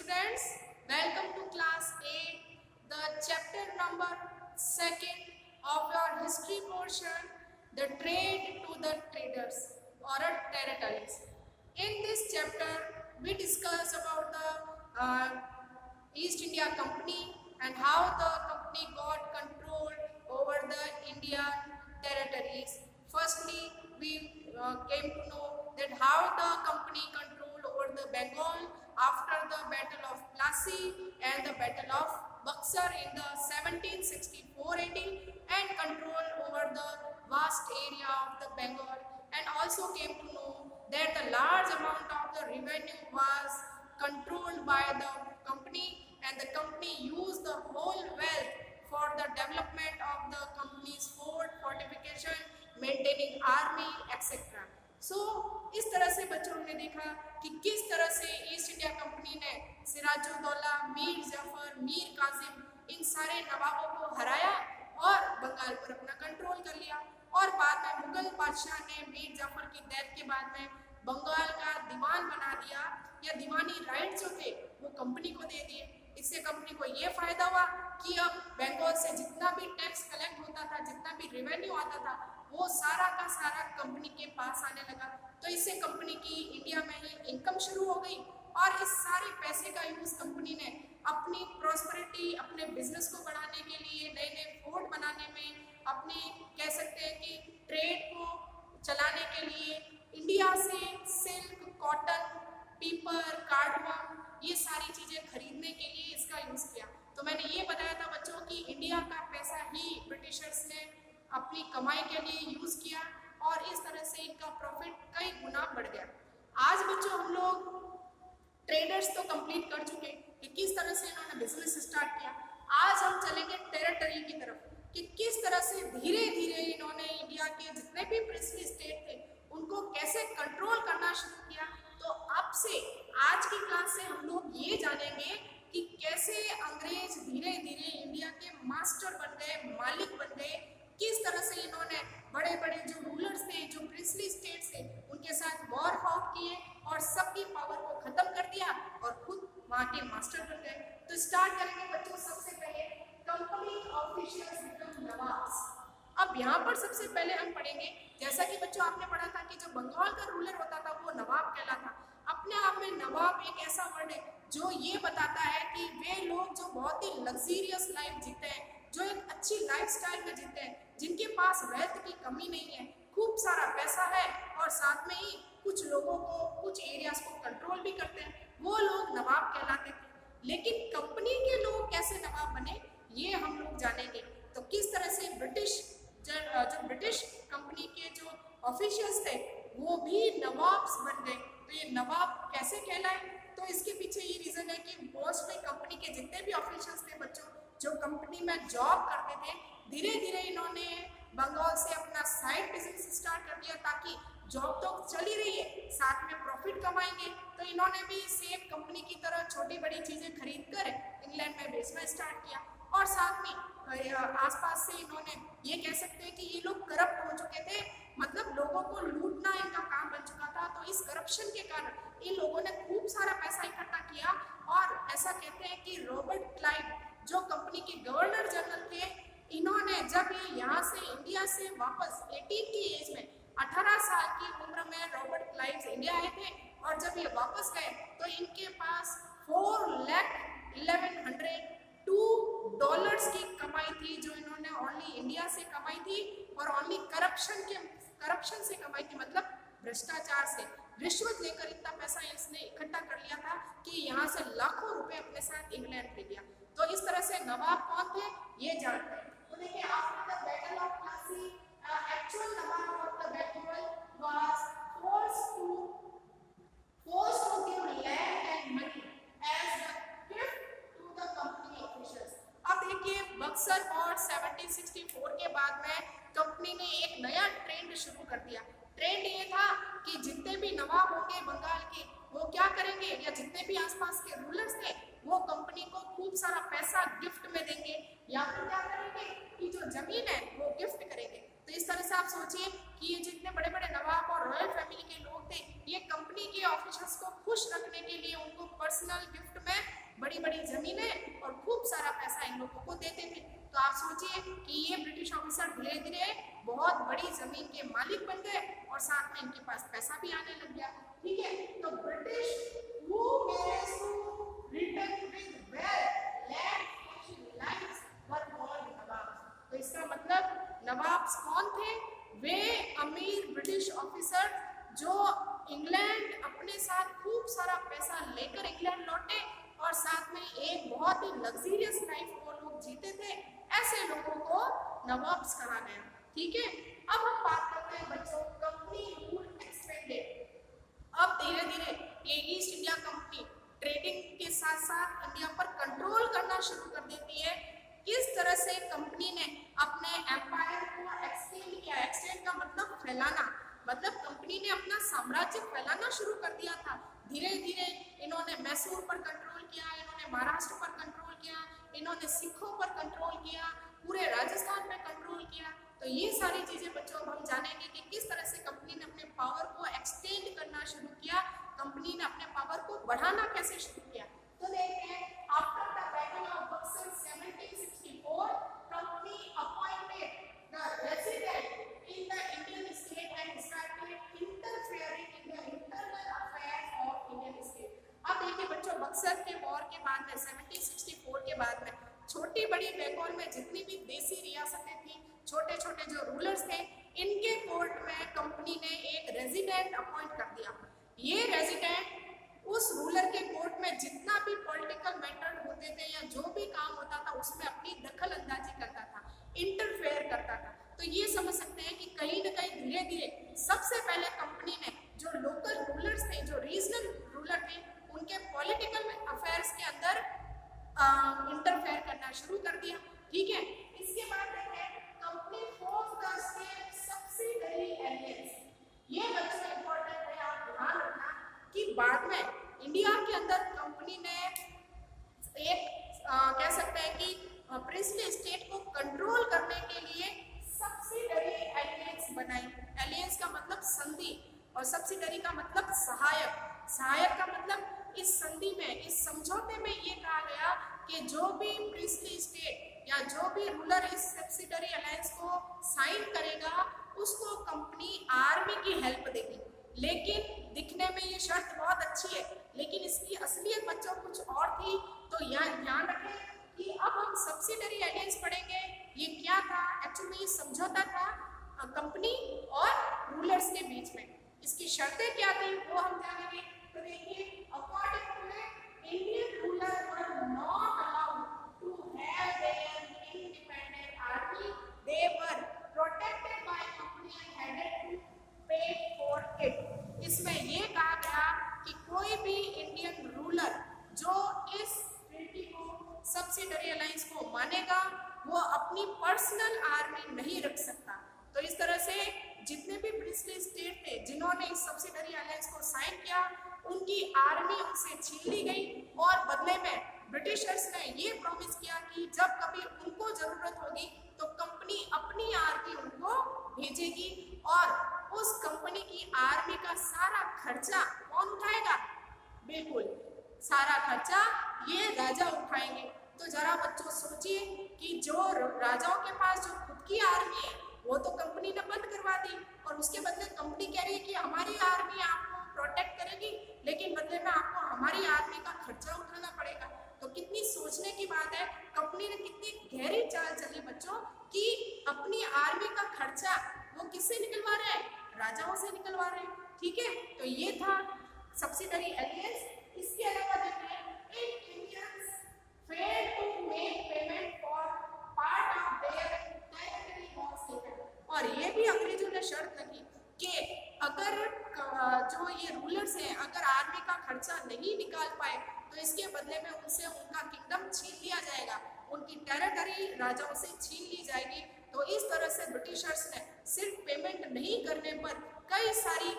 students, welcome to class 8, the chapter number 2nd of your history portion, the trade to the traders or territories. In this chapter, we discuss about the East India Company and how the company got control over the Indian territories. Firstly, we came to know that how the company controlled over the Bengal after the Battle of Plassey and the Battle of Buxar in the 1764 AD and control over the vast area of the Bengal, and also came to know that the large amount of the revenue was controlled by the company, and the company used the whole wealth for the development of the company's fort, fortification, maintaining army, etc. इस तरह से बच्चों हमने देखा कि किस तरह से ईस्ट इंडिया कंपनी ने सिराजुद्दौला, मीर जाफर, मीर कासिम इन सारे नवाबों को हराया और बंगाल पर अपना कंट्रोल कर लिया। और बाद में मुगल बादशाह ने मीर जाफर की डेथ के बाद में बंगाल का दीवान बना दिया, या दीवानी राइट जो थे वो कंपनी को दे दिए। इससे कंपनी को ये फायदा हुआ कि अब बंगाल से जितना भी टैक्स कलेक्ट होता था, जितना भी रेवेन्यू आता था, वो सारा का सारा कंपनी के पास आने लगा। तो इससे कंपनी की इंडिया में ही इनकम शुरू हो गई और इस सारे पैसे का यूज कंपनी ने अपनी प्रॉस्पेरिटी, अपने बिजनेस को बढ़ाने के लिए, नए नए फोर्ट बनाने में, अपनी कह सकते हैं कि ट्रेड को चलाने के लिए इंडिया से सिल्क, कॉटन, पीपर, कार्डमम ये सारी चीजें खरीदने के लिए इसका यूज किया। तो मैंने ये बताया था बच्चों कि इंडिया का पैसा ही ब्रिटिशर्स ने अपनी कमाई के लिए यूज किया और इस तरह से इनका प्रॉफिट कई गुना बढ़ गया। आज बच्चों हम लोग ट्रेडर्स तो कंप्लीट कर चुके कि किस तरह से इन्होंने बिजनेस स्टार्ट किया। आज हम चलेंगे टेरिटरी की तरफ कि किस तरह से धीरे धीरे इन्होंने इंडिया के जितने भी प्रिंसली स्टेट थे उनको कैसे कंट्रोल करना शुरू किया। तो अब से आज की क्लास से हम लोग ये जानेंगे कि कैसे अंग्रेज धीरे धीरे इंडिया के मास्टर बन गए, मालिक बन गए, किस तरह से इन्होंने बड़े बड़े जो रूलर्स थे, जो प्रिंसली स्टेट्स थे, उनके साथ वॉर फाउट किए और सबकी पावर को खत्म कर दिया और खुद वहां के मास्टर बन गए। तो स्टार्ट करेंगे बच्चों सबसे पहले कंपनी ऑफिशियल्स बिकम नवाब्स। अब यहाँ पर सबसे पहले हम पढ़ेंगे, जैसा कि बच्चों आपने पढ़ा था कि जो बंगाल का रूलर होता था वो नवाब कहलाता। अपने आप में नवाब एक ऐसा वर्ड है जो ये बताता है कि वे लोग जो बहुत ही लग्जरियस लाइफ जीते हैं, जो एक अच्छी लाइफस्टाइल में जीते हैं, जिनके पास वेल्थ की कमी नहीं है, खूब सारा पैसा है और साथ में ही कुछ लोगों को, कुछ एरियाज को कंट्रोल भी करते हैं, वो लोग नवाब कहलाते थे। लेकिन कंपनी के लोग कैसे नवाब बने ये हम लोग जानेंगे। तो किस तरह से जो ब्रिटिश कंपनी के जो ऑफिशियल्स थे वो भी नवाब्स बन गए। तो ये नवाब कैसे कहलाए, तो इसके पीछे ये रीजन है कि मोस्टली कंपनी के जितने भी ऑफिशियल्स थे बच्चों, जो कंपनी में जॉब करते थे, धीरे धीरे इन्होंने बंगाल से अपना साइड बिजनेस स्टार्ट कर दिया ताकि जॉब तो चल ही रही है, साथ में प्रॉफिट कमाएंगे। तो इन्होंने भी सेम कंपनी की तरह छोटी बड़ी चीजें खरीद कर इंग्लैंड में बेचना स्टार्ट किया और साथ में आसपास से इन्होंने ये कह सकते हैं कि ये लोग करप्ट हो चुके थे, मतलब लोगों को लूटना इनका काम बन चुका था। तो इस करप्शन के कारण इन लोगों ने खूब सारा पैसा इकट्ठा किया और ऐसा कहते हैं कि रॉबर्ट क्लाइव जो कंपनी के गवर्नर जनरल थे, इन्होंने जब ये यहाँ से इंडिया से वापस 18 की एज में 18 साल की उम्र में रॉबर्ट क्लाइव इंडिया आए थे और जब ये वापस गए तो इनके पास $4,11,02 की कमाई थी जो इन्होंने ओनली इंडिया से कमाई थी और ओनली करप्शन से कमाई थी, मतलब भ्रष्टाचार से, रिश्वत लेकर इतना पैसा इसने इकट्ठा कर लिया था कि यहाँ से लाखों रुपए अपने साथ इंग्लैंड ले गया। तो इस तरह से नवाब कौन थे ये जानते हैं। तो देखिए after the battle of Plassey actual nawab of the Bengal was forced to give land and money as a gift to the company officials। अब देखिए बक्सर और 1764 के बाद में कंपनी ने एक नया ट्रेंड शुरू कर दिया। ट्रेंड ये था कि जितने भी नवाब होंगे बंगाल के वो क्या करेंगे, या जितने भी आसपास के रूलर्स थे वो कंपनी को खूब सारा पैसा गिफ्ट में देंगे, या फिर क्या करेंगे कि जो जमीन है वो गिफ्ट करेंगे। तो इस तरह से आप सोचिए कि ये जितने बड़े बड़े नवाब और रॉयल फैमिली के लोग थे ये कंपनी के ऑफिसर्स को खुश रखने के लिए उनको पर्सनल गिफ्ट में बड़ी बड़ी जमीनें और खूब सारा पैसा इन लोगों को देते थे। तो आप सोचिए कि ये ब्रिटिश ऑफिसर धीरे धीरे बहुत बड़ी जमीन के मालिक बन गए और साथ में इनके पास पैसा भी आने लग गया। ठीक है, तो ब्रिटिश तो इसका मतलब नवाब कौन थे? वे अमीर ब्रिटिश ऑफिसर जो इंग्लैंड अपने साथ खूब सारा पैसा लेकर इंग्लैंड लौटे और साथ में एक बहुत ही लग्जरियस लाइफ वो लोग जीते थे, ऐसे लोगों को नवाब्स कहा गया। ठीक है, अब हम बात करते हैं बच्चों कंपनी रूल एक्सपेंडेड। अब धीरे धीरे ये ईस्ट इंडिया कंपनी ट्रेडिंग के साथ साथ इंडिया पर कंट्रोल करना शुरू कर देती है। किस तरह से कंपनी ने अपने एम्पायर को एक्सटेंड किया? एक्सटेंड का मतलब फैलाना, मतलब कंपनी ने अपना साम्राज्य फैलाना शुरू कर दिया था। धीरे धीरे इन्होंने मैसूर पर कंट्रोल किया, इन्होंने महाराष्ट्र पर कंट्रोल किया, इन्होंने सिखों पर कंट्रोल किया, पूरे राजस्थान पे कंट्रोल किया। तो ये सारी चीजें बच्चों अब हम जानेंगे कि किस तरह से कंपनी ने अपने पावर को एक्सटेंड करना शुरू किया, कंपनी ने अपने पावर को बढ़ाना कैसे शुरू किया। तो देखते हैं, after the battle of Buxar 1764 company appointed the resident in the Indian state and started interfering in the internal affairs of Indian state. अब देखिए बच्चों, बक्सर के वॉर के बाद में 1764 के बाद में छोटी बड़ी बंगाल में जितनी भी देसी रियासतें थी, छोटे छोटे जो रूलर्स थे, इनके कोर्ट में कंपनी ने एक रेजिडेंट अपॉइंट कर दिया। ये रेजिडेंट उस रूलर के कोर्ट में जितना भी पॉलिटिकल मैटर होते थे या जो भी काम होता था उसमें अपनी दखल अंदाजी करता था, इंटरफेयर करता था। तो ये समझ सकते हैं कि कहीं ना कहीं धीरे धीरे सबसे पहले कंपनी ने जो लोकल रूलर्स थे, जो रीजनल रूलर थे, उनके पॉलिटिकल अफेयर्स के अंदर इंटरफेयर करना शुरू कर दिया। ठीक है, इसके बाद देखें company force the state subsidiary aliens. ये बच्चों इंपॉर्टेंट है, आप ध्यान रखना कि बाद में इंडिया के अंदर कंपनी ने एक कह सकते हैं कि प्रिंसली स्टेट को कंट्रोल करने के लिए सब्सिडरी एलियंस बनाई। एलियंस का मतलब संधि और सब्सिडरी का मतलब सहायक। सहायक का मतलब इस संधि में, इस समझौते में ये कहा गया कि जो भी प्रिंसली स्टेट या जो भी रूलर इस सब्सिडरी अलायंस को साइन करेगा उसको कंपनी आर्मी की हेल्प देगी। लेकिन दिखने में ये शर्त बहुत अच्छी है, लेकिन इसकी असलियत बच्चों कुछ और थी। तो यहाँ ध्यान रखें कि अब हम सब्सिडरी अलायंस पढ़ेंगे। ये क्या था? एक्चुअली ये समझौता था कंपनी और रूलर्स के बीच में। इसकी शर्तें क्या थी वो हम जानेंगे। तो देखिए, according to Indian ruler were not allowed to have their independent army, they were protected by company and had to pay for it. इसमें ये कहा गया कि कोई भी इंडियन रूलर जो इस ट्रीटी को, सब्सिडरी अलायंस को मानेगा, वो अपनी पर्सनल आर्मी नहीं रख सकता। तो इस तरह से जितने भी प्रिंसली स्टेट थे जिन्होंने इस सब्सिडरी अलायंस को साइन किया, उनकी आर्मी उनसे छीन ली गई और बदले में ब्रिटिशर्स ने ये प्रॉमिस किया कि जब कभी उनको जरूरत होगी तो कंपनी अपनी आर्मी उनको भेजेगी और उस कंपनी की आर्मी का सारा खर्चा कौन उठाएगा? बिल्कुल, सारा खर्चा ये राजा उठाएंगे। तो जरा बच्चों सोचिए कि जो राजाओं के पास जो खुद की आर्मी है वो तो कंपनी ने बंद करवा दी और उसके बदले कंपनी कह रही है कि हमारी आर्मी आपको प्रोटेक्ट करेगी, लेकिन बदले में आपको हमारी आर्मी का खर्चा उठाना पड़ेगा। तो कितनी सोचने की बात है, कंपनी ने कितनी गहरी चाल चली बच्चों कि अपनी आर्मी का खर्चा वो किससे निकलवा रहे हैं? राजाओं से निकलवा रहे हैं। ठीक है, तो ये था सब्सिडरी एलियंस। इसके अलावा देखिए, Indians fail to make payment for part of their territory was taken. और ये भी अंग्रेजों ने शर्त लगी कि अगर जो ये रूलर्स हैं अगर आर्मी का खर्चा नहीं निकाल पाए तो इसके बदले में उनसे उनका किंगडम छीन लिया जाएगा, उनकी टेरिटरी राजाओं से छीन ली जाएगी। तो इस तरह से ब्रिटिशर्स ने सिर्फ पेमेंट नहीं करने पर कई सारी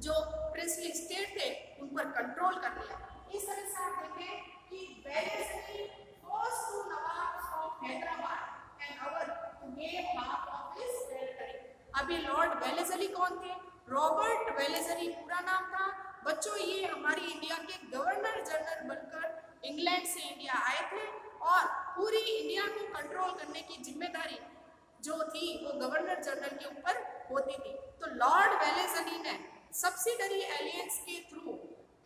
जो प्रिंसली स्टेट थे उन पर कंट्रोल कर लिया। इस तरह से आप देखें कि Wellesley goes to Nawab of Hyderabad and our to give half of his territory। अभी लॉर्ड वेलेस्ली कौन थे? रॉबर्ट वेलेजरी पूरा नाम था। बच्चों ये हमारी इंडिया के गवर्नर जनरल बनकर इंग्लैंड से इंडिया आए थे और पूरी इंडिया को कंट्रोल करने की जिम्मेदारी जो थी वो गवर्नर जनरल के ऊपर होती थी। तो लॉर्ड वेलेजली ने सब्सिडरी एलियंस के थ्रू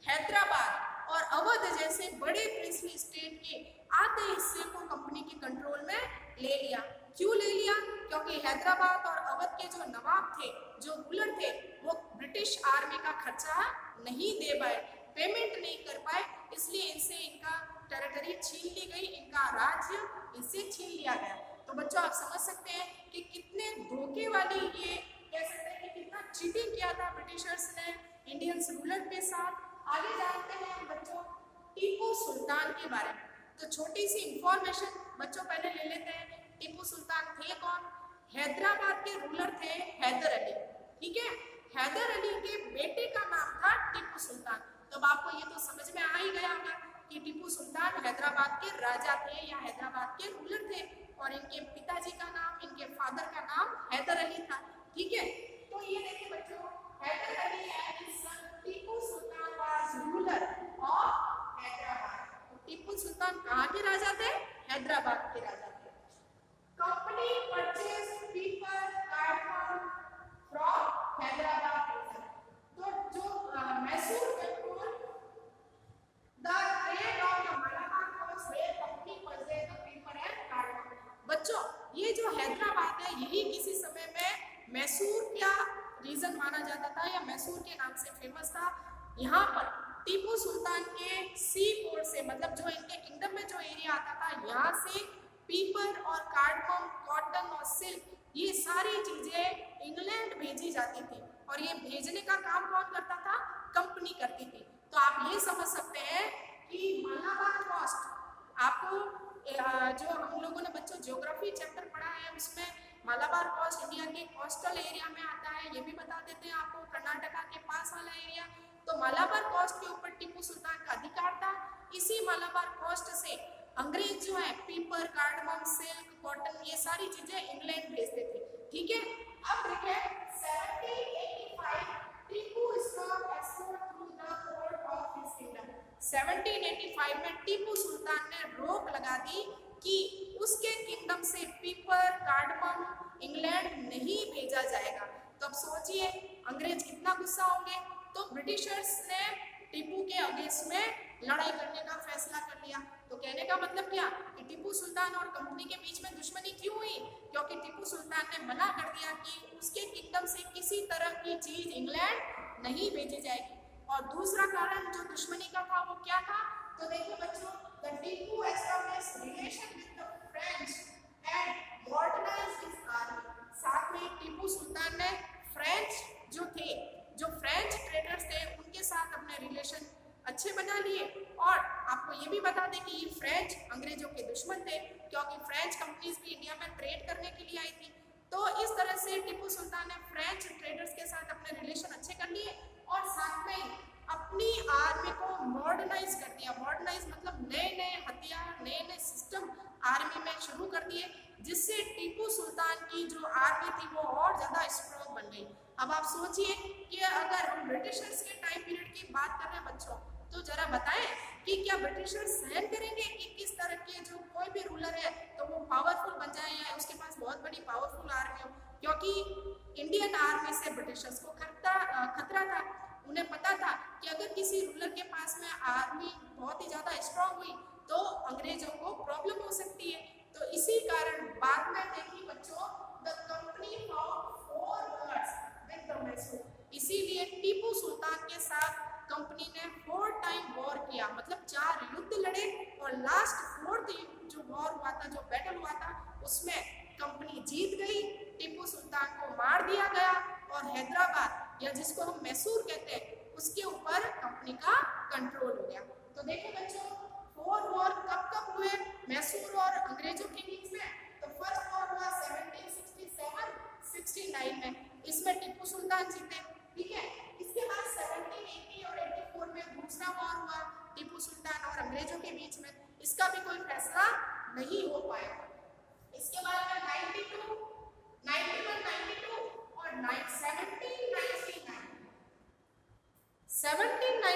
हैदराबाद और अवध जैसे बड़े प्रिंसली स्टेट के आधे हिस्से को कंपनी के कंट्रोल में ले लिया। क्यों ले लिया? क्योंकि हैदराबाद और अवध के जो नवाब थे, जो रूलर थे, वो ब्रिटिश आर्मी का खर्चा नहीं दे पाए, पेमेंट नहीं कर पाए, इसलिए इनसे इनका टेरिटरी छीन ली गई, इनका राज्य इनसे छीन लिया गया। तो बच्चों आप समझ सकते हैं कि कितने धोखे वाली ये कह सकते हैं कि कितना चीटिंग किया था ब्रिटिशर्स ने इंडियंस रूलर के साथ। आगे जानते हैं हम बच्चों टीपू सुल्तान के बारे में। तो छोटी सी इंफॉर्मेशन बच्चों पहले ले लेते हैं। टीपू सुल्तान थे कौन? हैदराबाद के रूलर थे हैदर अली, ठीक है। हैदर अली के बेटे का नाम था टीपू सुल्तान। तो आपको ये तो समझ में आ ही गया होगा कि टीपू सुल्तान हैदराबाद के राजा थे या हैदराबाद के रूलर थे और इनके पिताजी का नाम, इनके फादर का नाम हैदर अली था, ठीक है। तो ये देखिए बच्चों, Haidar Ali and his son Tipu Sultan was ruler of Hyderabad. Tipu Sultan कहाँ के राजा थे? हैदराबाद के राजा थे। Company purchase pepper cardamom from Hyderabad region. तो जो Mysore control the trade of the Malabar coast where company purchase the pepper and cardamom. बच्चों ये जो हैदराबाद है यही किसी समय में मैसूर का रीजन माना जाता था या मैसूर के नाम से फेमस था। यहाँ पर टीपू सुल्तान के सी पोर्ट से, मतलब जो इनके किंगडम में जो एरिया आता था, यहाँ से पीपल और कार्डमम, कॉटन और सिल्क, ये सारी चीजें इंग्लैंड भेजी जाती थी और ये भेजने का काम कौन करता था? कंपनी करती थी। तो आप ये समझ सकते हैं कि मलाबार कोस्ट, आपको जो हम लोगों ने बच्चों ज्योग्राफी चैप्टर पढ़ा है उसमें मलाबार कोस्ट इंडिया के कोस्टल एरिया में आता है। ये भी बता देते हैं आपको, कर्नाटका के पास वाला एरिया। तो मलाबार कोस्ट के ऊपर टीपू सुल्तान का अधिकार था। इसी मलाबार कोस्ट से अंग्रेज जो है पीपल, कार्डमम, सिल्क, कॉटन, ये सारी चीजें इंग्लैंड भेजते थे, ठीक है। अब देखिए 1785 Tipu stop export through the port of his kingdom. 1785 में टीपू सुल्तान ने रोक लगा दी कि उसके किंगडम से पीपल, कार्डमम इंग्लैंड नहीं भेजा जाएगा। तो अब सोचिए अंग्रेज कितना गुस्सा होंगे। तो ब्रिटिशर्स ने टीपू के अगेंस्ट में लड़ाई करने का फैसला कर लिया। तो कहने का मतलब क्या कि टीपू सुल्तान और कंपनी के बीच में दुश्मनी क्यों हुई? क्योंकि टीपू सुल्तान ने मना कर दिया कि उसके किंगडम से किसी तरह की चीज इंग्लैंड नहीं भेजी जाएगी। और दूसरा कारण जो दुश्मनी का था वो क्या था? तो देखिए बच्चों, the Tipu established relation with the French and modernised his army. साथ में टीपू सुल्तान ने फ्रेंच जो फ्रेंच ट्रेडर्स थे उनके साथ अपने रिलेशन अच्छे बना लिए। और आपको ये भी बता दें कि ये फ्रेंच अंग्रेजों के दुश्मन थे, क्योंकि फ्रेंच कंपनीज भी इंडिया में ट्रेड करने के लिए आई थी। तो इस तरह से टीपू सुल्तान ने फ्रेंच ट्रेडर्स के साथ अपने रिलेशन अच्छे कर लिए और साथ में अपनी आर्मी को मॉडर्नाइज कर दिया। मॉडर्नाइज मतलब नए नए हथियार, नए नए सिस्टम आर्मी में शुरू कर दिए, जिससे टीपू सुल्तान की जो आर्मी थी वो और ज़्यादा स्ट्रॉन्ग बन गई। अब आप सोचिए कि अगर हम ब्रिटिशर्स के टाइम पीरियड की बात कर रहे हैं बच्चों, तो जरा बताएं कि क्या ब्रिटिशर्स सहन करेंगे कि किस तरह के जो कोई भी रूलर है तो वो पावरफुल बन जाए या उसके पास बहुत बड़ी पावरफुल आर्मी हो? क्योंकि इंडियन आर्मी से ब्रिटिशर्स को खतरा था। उन्हें पता था कि अगर किसी रूलर के पास में आर्मी बहुत ही ज़्यादा स्ट्रॉन्ग हुई तो अंग्रेजों को प्रॉब्लम हो सकती है। तो इसी कारण बाद में देखिए बच्चों, the company found 4 wars with the Mysore. इसीलिए टीपू सुल्तान के साथ कंपनी ने 4 टाइम वॉर किया, मतलब 4 युद्ध लड़े और लास्ट 4th जो वॉर हुआ था, जो बैटल हुआ था, उसमें कंपनी जीत गई, टीपू सुल्तान को मार दिया गया और हैदराबाद या जिसको हम मैसूर कहते हैं उसके ऊपर कंपनी का कंट्रोल हो गया। तो देखो बच्चों, 4 वॉर कब कब हुए मैसूर और अंग्रेजों के बीच में? तो फर्स्ट वॉर हुआ 1767-69 में, इसमें टीपू सुल्तान जीते, ठीक है। इसके बाद 1780 और 84 में दूसरा वॉर हुआ टीपू सुल्तान और अंग्रेजों के बीच में, इसका भी कोई फैसला नहीं हो पाया। इसके बाद में 92, 91, 92 और 1799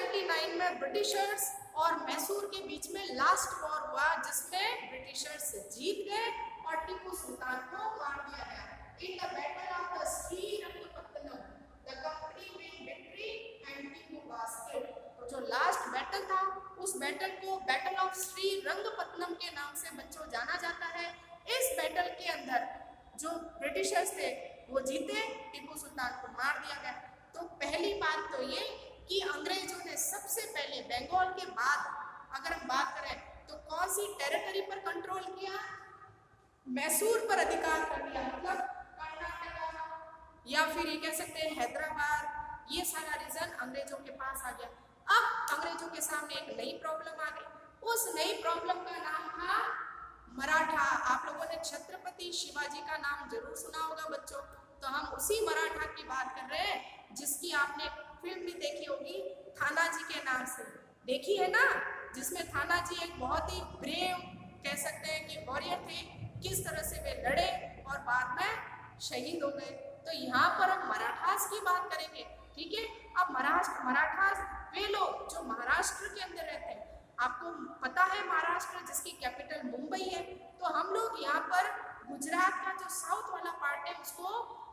1499 में ब्रिटिशर्स और मैसूर के बीच में लास्ट वॉर हुआ, जिसमें ब्रिटिशर्स जीत गए और टीपू सुल्तान को मार दिया गया। In the battle of the Srirangapatnam the company win victory and Tipu was killed. तो जो लास्ट बैटल था, उस बैटल को बैटल ऑफ श्रीरंगपत्तनम के नाम से बच्चों जाना जाता है। इस बैटल के अंदर जो ब्रिटिशर्स थे वो जीते, टीपू सुल्तान को मार दिया गया। तो पहली बात तो ये कि अंग्रेजों ने सबसे पहले बंगाल के बाद अगर हम बात करें तो कौन सी टेरिटरी पर कंट्रोल किया? मैसूर पर अधिकार कर दिया, मतलब कर्नाटक या फिर ये कह सकते हैं हैदराबाद, ये सारा रीजन अंग्रेजों के पास आ गया। अब अंग्रेजों के सामने एक नई प्रॉब्लम आ गई। उस नई प्रॉब्लम का नाम था मराठा। आप लोगों ने छत्रपति शिवाजी का नाम जरूर सुना होगा बच्चों। तो हम उसी मराठा की बात कर रहे हैं, जिसकी आपने फिल्म भी देखी होगी थानाजी के नाम से, देखी है ना, जिसमें थानाजी एक बहुत ही ब्रेव कह सकते हैं कि वॉरियर थे, किस तरह से वे लड़े और बाद में शहीद हो गए। तो यहाँ पर हम मराठास की बात करेंगे, ठीक है। अब मराठास वे लोग जो महाराष्ट्र के अंदर रहते हैं, आपको पता है महाराष्ट्र जिसकी कैपिटल मुंबई है, तो हम लोग यहाँ पर गुजरात का जो साउथ वाला पार्ट है उसको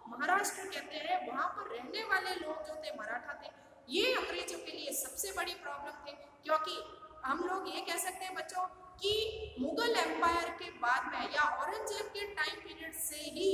महाराष्ट्र कहते हैं। वहाँ पर रहने वाले लोग जो थे मराठा थे, ये अंग्रेजों के लिए सबसे बड़ी प्रॉब्लम थे, क्योंकि हम लोग ये कह सकते हैं बच्चों कि मुगल एम्पायर के बाद में या औरंगजेब के टाइम पीरियड से ही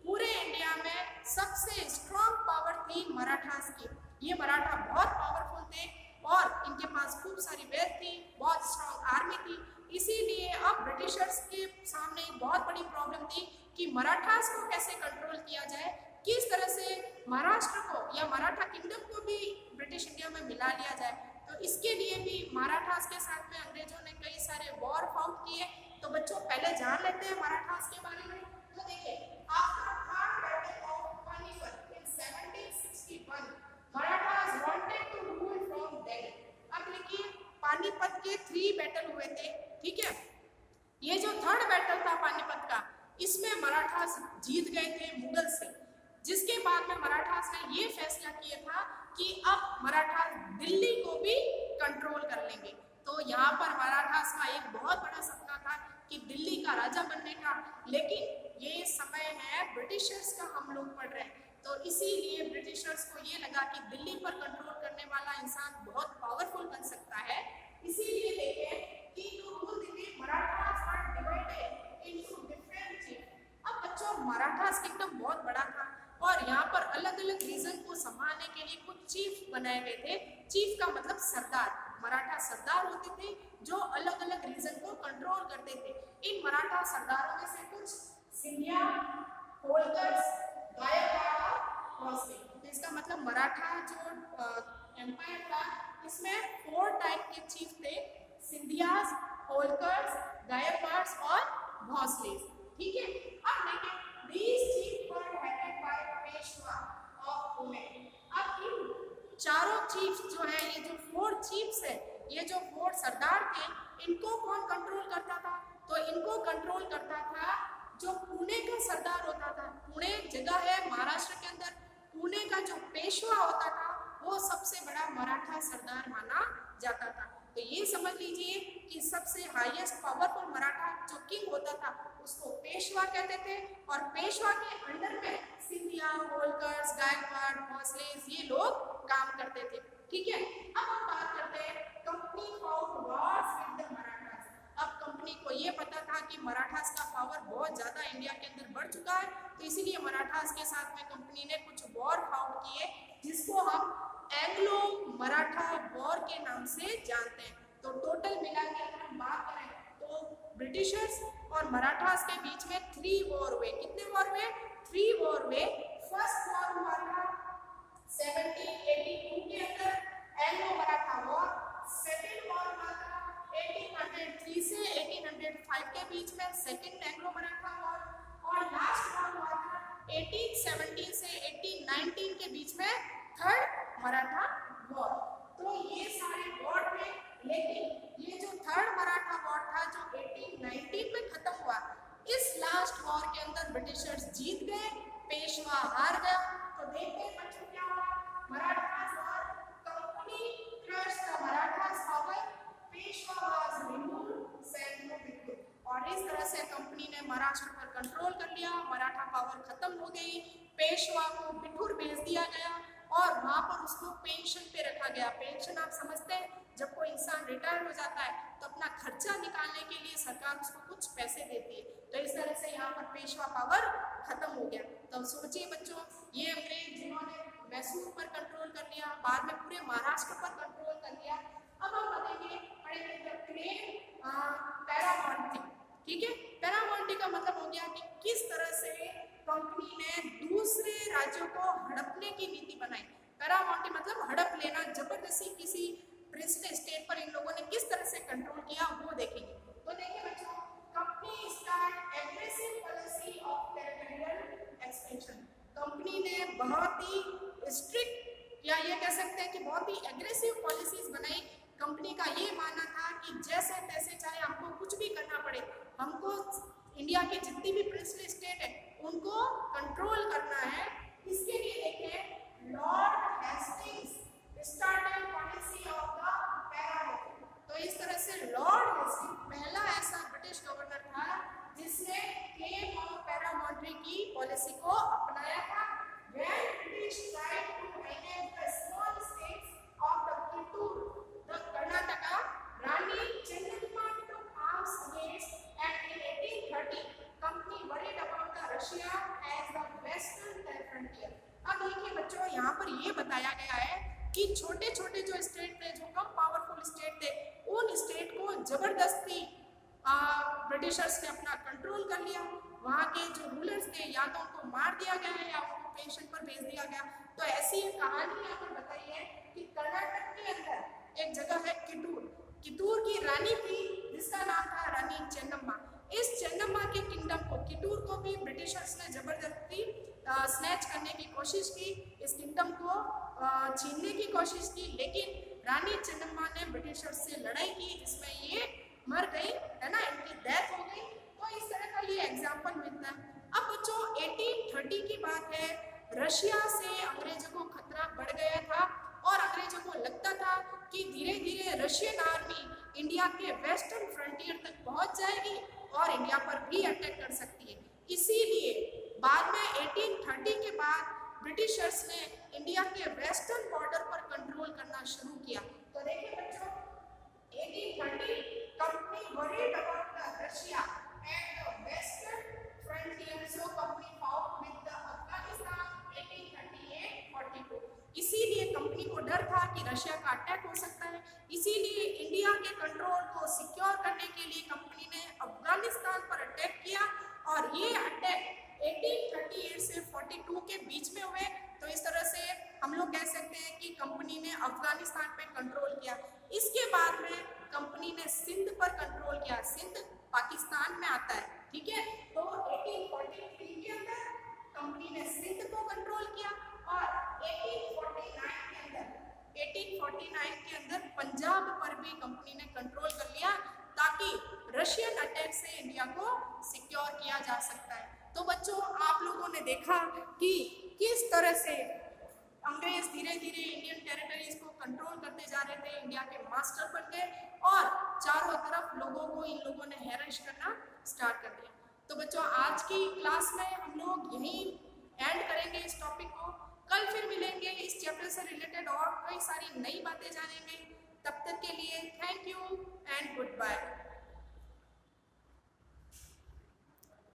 पूरे इंडिया में सबसे स्ट्रॉन्ग पावर थी मराठास की। ये मराठा बहुत पावरफुल थे और इनके पास खूब सारी वेल्थ थी, बहुत स्ट्रॉन्ग आर्मी थी। इसीलिए अब ब्रिटिशर्स के सामने एक बहुत बड़ी प्रॉब्लम थी कि मराठास को कैसे कंट्रोल किया जाए, किस तरह से महाराष्ट्र को या मराठा किंगडम को भी ब्रिटिश इंडिया में मिला लिया जाए। तो इसके लिए भी मराठास के साथ में अंग्रेजों ने कई सारे वॉर फाउट किए। तो बच्चों पहले जान लेते हैं मराठास के बारे में। तो देखिए, after third battle of Panipat in 1761 Marathas wanted to rule from Delhi. अब देखिए, पानीपत के 3 बैटल हुए थे, ठीक है। ये जो थर्ड बैटल था पानीपत का, इसमें मराठास जीत गए थे मुगल से, जिसके बाद में मराठास ने ये फैसला किया था कि अब मराठास दिल्ली को भी कंट्रोल कर लेंगे। तो यहाँ पर मराठास का एक बहुत बड़ा सपना था कि दिल्ली का राजा बनने का, लेकिन ये समय है ब्रिटिशर्स का हम लोग पढ़ रहे हैं। तो इसीलिए ब्रिटिशर्स को ये लगा कि दिल्ली पर कंट्रोल करने वाला इंसान बहुत पावरफुल बन सकता है। इसीलिए देखें कि to rule Delhi Marathas are divided into different chief. अब बच्चों मराठास किंगडम बहुत बड़ा था और यहाँ पर अलग अलग रीजन को संभालने के लिए कुछ चीफ बनाए गए थे। चीफ का मतलब सरदार, मराठा सरदार होते थे जो अलग अलग रीजन को कंट्रोल करते थे। इन मराठा सरदारों में से कुछ सिंधिया, होलकर्स, गायकवाड़ और भोसले। तो इसका मतलब मराठा जो एम्पायर था इसमें 4 टाइप के चीफ थे, सिंधियास, होलकर्स, गायकवाड़ और भोसले, ठीक है। अब देखिए, these chiefs were headed by Peshwa of Pune. अब इन चारों चीफ्स जो है, ये जो 4 चीफ्स है, ये जो 4 सरदार थे, इनको कौन कंट्रोल करता था? तो इनको कंट्रोल करता था जो पुणे का सरदार होता था। पुणे जगह है महाराष्ट्र के अंदर, पुणे का जो पेशवा होता था वो सबसे बड़ा मराठा सरदार माना जाता था। तो ये समझ लीजिए कि सबसे हाईएस्ट पावरफुल मराठा जो किंग होता था उसको पेशवा कहते थे, और पेशवा के अंडर में सिंधिया, होलकर्स, गायकवाड़, भोसले ये लोग काम करते थे, ठीक है। अब हम बात करते हैं company fought Wars with the Marathas. अब कंपनी को ये पता था कि मराठास का पावर बहुत ज्यादा इंडिया के अंदर बढ़ चुका है, तो इसीलिए मराठास के साथ में कंपनी ने कुछ वॉर फाउट किए, जिसको हम एंग्लो मराठा वॉर के नाम से जानते हैं। तो टोटल मिला के अगर हम बात करें तो ब्रिटिशर्स और मराठास के बीच में 3 वॉर हुए। कितने वॉर हुए? 3 वॉर हुए। फर्स्ट वॉर हुआ था 1782 के अंदर, Anglo Maratha war. Second war हुआ था 1803 से 1805 के बीच में, सेकेंड एंग्लो मराठा वॉर। और लास्ट वॉर हुआ था 1817 से 1819 के बीच में, थर्ड मराठा वॉर। तो ये सारे वॉर थे, लेकिन ये जो थर्ड मराठा वॉर था जो 1819 में खत्म हुआ, इस लास्ट वॉर के अंदर ब्रिटिशर्स जीत गए, पेशवा हार गया। तो देखते हैं बच्चों क्या हुआ। मराठास और कंपनी क्रश पेशवा को बिठूर भेज दिया गया और वहां पर उसको पेंशन पे रखा गया। पेंशन आप समझते हैं, जब कोई इंसान रिटायर हो जाता है तो अपना खर्चा निकालने के लिए सरकार उसको कुछ पैसे देती है। तो इस तरह से यहाँ पर पेशवा पावर खत्म हो गया। तो सोचिए बच्चों, ये अंग्रेज जिन्होंने मैसूर पर कंट्रोल कर लिया, बाद में पूरे महाराष्ट्र पर कंट्रोल कर लिया। अब हम पढ़ेंगे द क्लेम पैरामॉन्टी। ठीक है, पैरामॉन्टी का मतलब हो गया कि किस तरह से कंपनी ने दूसरे राज्यों को हड़पने की नीति बनाई। पैरामॉन्टी मतलब हड़प लेना, जबरदस्ती किसी प्रिंसली स्टेट पर इन लोगों ने किस तरह से कंट्रोल किया वो देखेंगे। तो देखिए बच्चों, company start aggressive policy of territorial expansion. Company ने बहुत ही स्ट्रिक्ट या ये कह सकते हैं कि बहुत ही एग्रेसिव पॉलिसीज बनाई। कंपनी का ये मानना था कि जैसे तैसे चाहे हमको कुछ भी करना पड़े, हमको इंडिया की जितनी भी प्रिंसली स्टेट है उनको कंट्रोल करना है। इसके लिए देखें, Lord Hastings started policy of the paramountcy. तो इस तरह से लॉर्ड हेस्टिंग्स पहला ऐसा ब्रिटिश गवर्नर था जिसने क्लेम ऑफ पैरामॉन्टी की पॉलिसी को अपनाया था। When British tried to manage the small states of the Kittur, the Karnataka, Rani Chennamma took arms against, and in 1830, company worried about the Russia as the western frontier. अब देखिए बच्चों, यहाँ पर ये बताया गया है कि छोटे छोटे जो स्टेट थे, जो कम पावरफुल स्टेट थे, उन स्टेट को जबरदस्ती ब्रिटिशर्स ने अपना कंट्रोल कर लिया। वहाँ के जो रूलर्स थे या तो उनको मार दिया गया है या उनको पेंशन पर भेज दिया गया। तो ऐसी एक कहानी यहाँ पर बताई है कि कर्नाटक के अंदर एक जगह है किटूर। किटूर की रानी थी जिसका नाम था रानी चेन्नम्मा। इस चेन्नम्मा के किंगडम को, किटूर को भी ब्रिटिशर्स ने जबरदस्ती स्नैच करने की कोशिश की, इस किंगडम को छीनने की कोशिश की, लेकिन रानी चेन्नम्मा ने ब्रिटिशर्स से लड़ाई की जिसमें ये मर गई, है ना, इनकी डेथ हो गई। तो इस तरह का ये एग्जाम्पल मिलता है। अब बच्चों 1830 की बात है, रशिया से अंग्रेजों को खतरा बढ़ गया था और अंग्रेजों को लगता था कि धीरे धीरे रशियन आर्मी इंडिया के वेस्टर्न फ्रंटियर तक पहुंच जाएगी और इंडिया पर भी अटैक कर सकती है। इसीलिए बाद में 1830 के बाद ब्रिटिशर्स ने इंडिया के वेस्टर्न बॉर्डर पर कंट्रोल करना शुरू किया। तो देखिए बच्चों, 1830 company worried about the Russia and the western frontier, so company fought with the Afghanistan 1838-42। इसीलिए कंपनी को डर था कि रशिया का अटैक हो सकता है, इसीलिए इंडिया के कंट्रोल को सिक्योर करने के लिए कंपनी ने अफगानिस्तान पर अटैक किया और ये अटैक 1838 से 42 के बीच में हुए। तो इस तरह से हम लोग कह सकते हैं कि कंपनी ने अफगानिस्तान पे कंट्रोल किया। इसके बाद में कंपनी ने सिंध पर कंट्रोल किया। सिंध पाकिस्तान में आता है, ठीक है। तो 1843 के अंदर कंपनी ने सिंध को कंट्रोल किया और 1849 के अंदर पंजाब पर भी कंपनी ने कंट्रोल कर लिया ताकि रशियन अटैक से इंडिया को सिक्योर किया जा सकता है। तो बच्चों, आप लोगों ने देखा कि किस तरह से अंग्रेज धीरे धीरे इंडियन टेरिटरीज को कंट्रोल करते जा रहे थे, इंडिया के मास्टर बन गए और चारों तरफ लोगों को इन लोगों ने हैरेश करना स्टार्ट कर दिया। तो बच्चों, आज की क्लास में हम लोग यहीं एंड करेंगे इस टॉपिक को। कल फिर मिलेंगे, इस चैप्टर से रिलेटेड और कई सारी नई बातें जानेंगे। तब तक के लिए thank you and good bye.